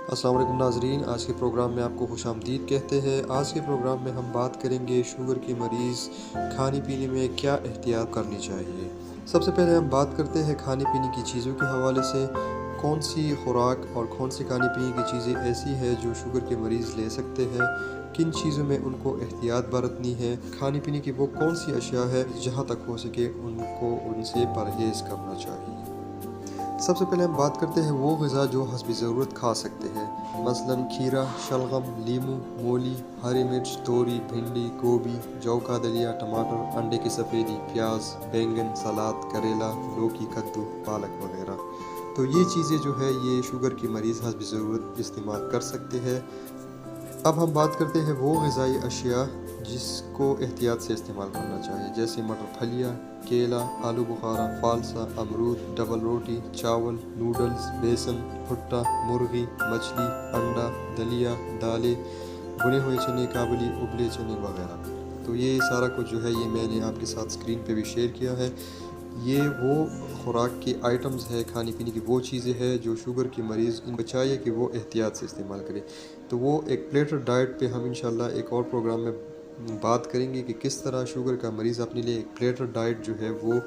السلام علیکم ناظرین، آج کے پروگرام میں آپ کو خوش آمدید کہتے ہیں۔ آج کے پروگرام میں ہم بات کریں گے شوگر کے مریض کھانے پینے میں کیا احتیاط کرنی چاہیے۔ سب سے پہلے ہم بات کرتے ہیں کھانے پینے کی چیزوں کے حوالے سے۔ کون سی خوراک اور کون سی کھانے پینے کی چیزیں ایسی ہیں جو شوگر کے مریض لے سکتے ہیں، کن چیزوں میں ان کو احتیاط برتنی ہے، کھانے پینے کی وہ کون سی اشیاء ہے جہاں تک ہو سکے ان سے پرہیز کرنا چاہیے۔ سب سے پہلے ہم بات کرتے ہیں وہ غذا جو حسب ضرورت کھا سکتے ہیں، مثلاً کھیرا، شلغم، لیموں، مولی، ہری مرچ، توری، بھنڈی، گوبھی، جو کا دلیا، ٹماٹر، انڈے کی سفیدی، پیاز، بینگن، سلاد، کریلا، لوکی، کدو، پالک وغیرہ۔ تو یہ چیزیں جو ہے یہ شوگر کے مریض حسب ضرورت استعمال کر سکتے ہیں۔ اب ہم بات کرتے ہیں وہ غذائی اشیاء جس کو احتیاط سے استعمال کرنا چاہیے، جیسے مٹر پھلیاں، کیلا، آلو بخارا، فالسا، امرود، ڈبل روٹی، چاول، نوڈلز، بیسن، بھٹا، مرغی، مچھلی، انڈا، دلیا، دالیں، بنے ہوئے چنے، کابلی، ابلے چنے وغیرہ۔ تو یہ سارا کچھ جو ہے یہ میں نے آپ کے ساتھ اسکرین پہ بھی شیئر کیا ہے۔ یہ وہ خوراک کے آئٹمز ہے، کھانے پینے کی وہ چیزیں ہیں جو شوگر کے مریض ان کو چاہیے کہ وہ احتیاط سے استعمال کرے۔ تو وہ ایک پلیٹر ڈائٹ پہ ہم انشاءاللہ ایک اور پروگرام میں بات کریں گے کہ کس طرح شوگر کا مریض اپنے لیے ایک پلیٹر ڈائٹ جو ہے وہ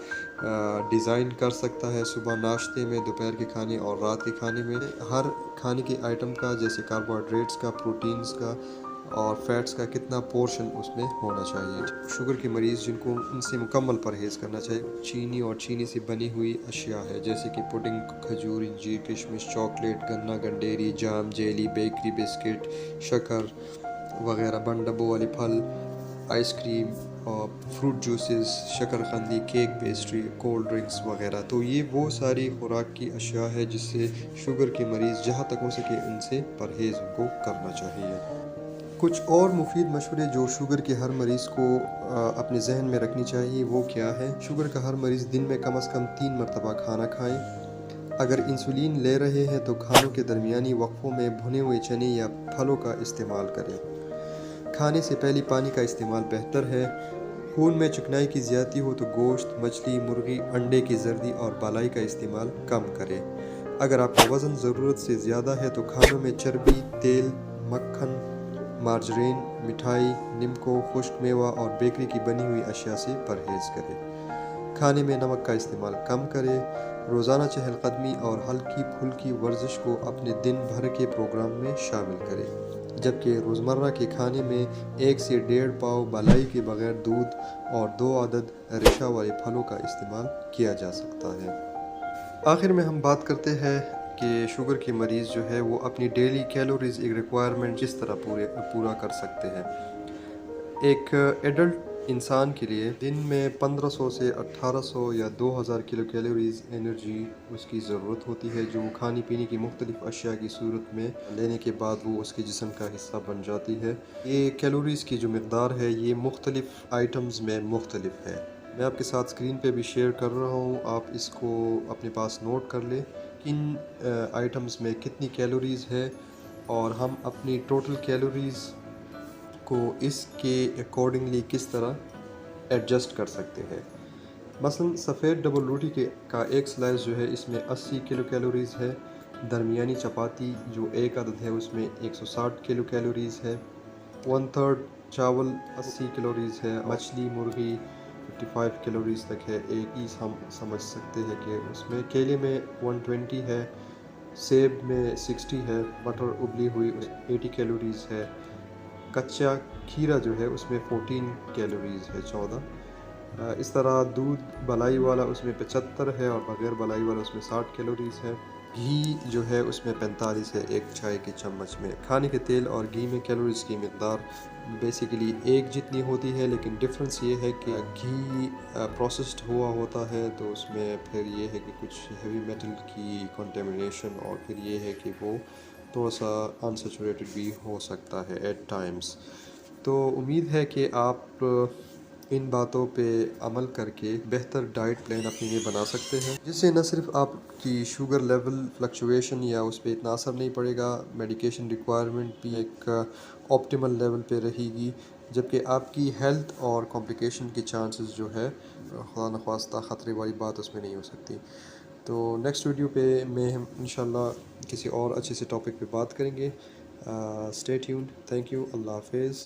ڈیزائن کر سکتا ہے، صبح ناشتے میں، دوپہر کے کھانے اور رات کے کھانے میں۔ ہر کھانے کے آئٹم کا، جیسے کاربوہائیڈریٹس کا، پروٹینز کا اور فیٹس کا کتنا پورشن اس میں ہونا چاہیے۔ شوگر کے مریض جن کو ان سے مکمل پرہیز کرنا چاہیے۔ چینی اور چینی سے بنی ہوئی اشیاء ہے، جیسے کہ پڈنگ، کھجور، انجیر، کشمش، چاکلیٹ، گنا، گنڈیری، جام، جیلی، بیکری، بسکٹ، شکر وغیرہ، بن ڈبوں والے پھل، آئس کریم اور فروٹ جوسز، شکرقندی، کیک، پیسٹری، کولڈ ڈرنکس وغیرہ۔ تو یہ وہ ساری خوراک کی اشیاء ہے جس سے شوگر کے مریض جہاں تک ہو سکے ان سے پرہیز کو کرنا چاہیے۔ کچھ اور مفید مشورے جو شوگر کے ہر مریض کو اپنے ذہن میں رکھنی چاہیے وہ کیا ہے؟ شوگر کا ہر مریض دن میں کم از کم 3 مرتبہ کھانا کھائیں۔ اگر انسولین لے رہے ہیں تو کھانوں کے درمیانی وقفوں میں بھنے ہوئے چنے یا پھلوں کا استعمال کریں۔ کھانے سے پہلے پانی کا استعمال بہتر ہے۔ خون میں چکنائی کی زیادتی ہو تو گوشت، مچھلی، مرغی، انڈے کی زردی اور بالائی کا استعمال کم کریں۔ اگر آپ کا وزن ضرورت سے زیادہ ہے تو کھانوں میں چربی، تیل، مکھن، مارجرین، مٹھائی، نمکو، خشک میوہ اور بیکری کی بنی ہوئی اشیاء سے پرہیز کریں۔ کھانے میں نمک کا استعمال کم کریں۔ روزانہ چہل قدمی اور ہلکی پھلکی ورزش کو اپنے دن بھر کے پروگرام میں شامل کریں، جبکہ روزمرہ کے کھانے میں 1 سے 1.5 پاؤ بالائی کے بغیر دودھ اور 2 عدد ریشہ والے پھلوں کا استعمال کیا جا سکتا ہے۔ آخر میں ہم بات کرتے ہیں کہ شوگر کے مریض جو ہے وہ اپنی ڈیلی کیلوریز ریکوائرمنٹ کس طرح پورا کر سکتے ہیں۔ ایک ایڈلٹ انسان کے لیے دن میں 1500 سے 1800 یا 2000 کلو کیلوریز انرجی اس کی ضرورت ہوتی ہے، جو کھانے پینے کی مختلف اشیاء کی صورت میں لینے کے بعد وہ اس کے جسم کا حصہ بن جاتی ہے۔ یہ کیلوریز کی جو مقدار ہے یہ مختلف آئٹمز میں مختلف ہے۔ میں آپ کے ساتھ اسکرین پہ بھی شیئر کر رہا ہوں، آپ اس کو اپنے پاس نوٹ کر لیں کن آئٹمز میں کتنی کیلوریز ہے، اور ہم اپنی ٹوٹل کیلوریز کو اس کے اکارڈنگلی کس طرح ایڈجسٹ کر سکتے ہیں۔ مثلا سفید ڈبل روٹی کا ایک سلائس جو ہے اس میں 80 کلو کیلوریز ہے، درمیانی چپاتی جو ایک عدد ہے اس میں 160 کلو کیلوریز ہے، 1/3 چاول 80 کیلوریز ہے، مچھلی، مرغی 55 کیلوریز تک ہے۔ ایک چیز ہم سمجھ سکتے ہیں کہ اس میں کیلے میں 120 ہے، سیب میں 60 ہے، مٹر ابلی ہوئی 80 کیلوریز ہے، کچا کھیرا جو ہے اس میں 14 کیلوریز ہے، 14۔ اس طرح دودھ بلائی والا اس میں 75 ہے اور بغیر بلائی والا اس میں 60 کیلوریز ہے۔ گھی جو ہے اس میں 45 ہے ایک چائے کے چمچ میں۔ کھانے کے تیل اور گھی میں کیلوریز کی مقدار بیسیکلی ایک جتنی ہوتی ہے، لیکن ڈفرنس یہ ہے کہ گھی پروسیسڈ ہوا ہوتا ہے تو اس میں پھر یہ ہے کہ کچھ ہیوی میٹل کی کنٹیمنیشن، اور پھر یہ ہے کہ وہ تھوڑا سا انسیچوریٹڈ بھی ہو سکتا ہے ایٹ ٹائمز۔ تو امید ہے کہ آپ ان باتوں پہ عمل کر کے بہتر ڈائٹ پلان اپنے لیے بنا سکتے ہیں، جس سے نہ صرف آپ کی شوگر لیول فلکچویشن یا اس پہ اتنا اثر نہیں پڑے گا، میڈیکیشن ریکوائرمنٹ بھی ایک آپٹیمل لیول پہ رہے گی، جبکہ آپ کی ہیلتھ اور کمپلیکیشن کے چانسز جو ہے خدا نخواستہ خطرے والی بات اس میں نہیں ہو سکتی۔ تو نیکسٹ ویڈیو پہ میں ہم انشاءاللہ کسی اور اچھے سے ٹاپک پہ بات کریں گے. Stay tuned. Thank you. Allah حافظ.